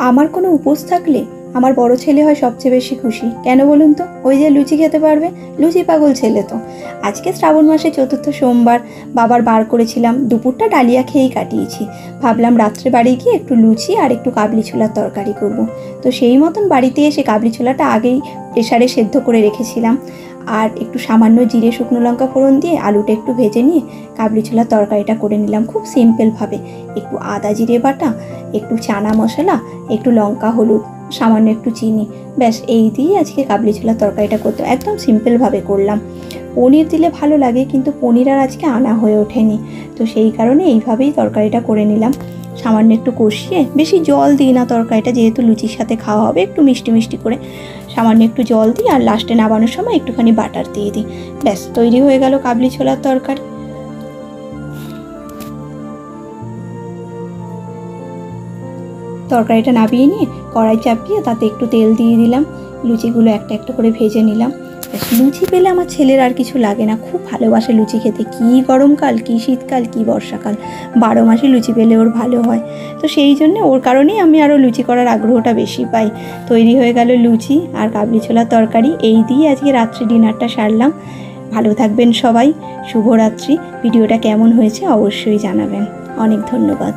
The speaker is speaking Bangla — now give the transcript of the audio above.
আমার কোনো উপোস থাকলে আমার বড় ছেলে হয় সবচেয়ে বেশি খুশি। কেন বলুন তো? ওই যে লুচি খেতে পারবে, লুচি পাগল ছেলে তো। আজকে শ্রাবণ মাসে চতুর্থ সোমবার, বাবার বার করেছিলাম, দুপুরটা ডালিয়া খেয়েই কাটিয়েছি। ভাবলাম রাত্রে বাড়ি গিয়ে একটু লুচি আর একটু কাবলি ছোলার তরকারি করব। তো সেই মতন বাড়িতে এসে কাবলি ছোলাটা আগেই প্রেসারে সেদ্ধ করে রেখেছিলাম, আর একটু সামান্য জিরে শুকনো লঙ্কা ফোড়ন দিয়ে আলুটা একটু ভেজে নিয়ে কাবলি ছোলার তরকারিটা করে নিলাম খুব সিম্পলভাবে। একটু আদা জিরে বাটা, একটু চানা মশলা, একটু লঙ্কা হলুদ, সামান্য একটু চিনি, ব্যাস এই দিয়ে আজকে কাবলি ছোলার তরকারিটা করতে একদম সিম্পলভাবে করলাম। পনির দিলে ভালো লাগে, কিন্তু পনির আর আজকে আনা হয়ে ওঠেনি, তো সেই কারণে এইভাবেই তরকারিটা করে নিলাম। সামান্য একটু কষিয়ে, বেশি জল দিই না তরকারিটা, যেহেতু লুচির সাথে খাওয়া হবে, একটু মিষ্টি মিষ্টি করে সামান্য একটু জল দিই, আর লাস্টে নামানোর সময় একটুখানি বাটার দিয়ে দিই। ব্যাস তৈরি হয়ে গেল কাবলি ছোলার তরকারি। তরকারিটা নামিয়ে নিয়ে কড়াই চাপিয়ে তাতে একটু তেল দিয়ে দিলাম, লুচিগুলো একটা একটা করে ভেজে নিলাম। লুচি পেলে আমার ছেলের আর কিছু লাগে না, খুব ভালোবাসে লুচি খেতে। কী গরমকাল, কী শীতকাল, কী বর্ষাকাল, 12 মাসে লুচি পেলে ওর ভালো হয়। তো সেই জন্যে ওর কারণেই আমি আরও লুচি করার আগ্রহটা বেশি পাই। তৈরি হয়ে গেল লুচি আর কাবলি ছোলার তরকারি। এই দিয়ে আজকে রাত্রি ডিনারটা সারলাম। ভালো থাকবেন সবাই, শুভরাত্রি। ভিডিওটা কেমন হয়েছে অবশ্যই জানাবেন। অনেক ধন্যবাদ।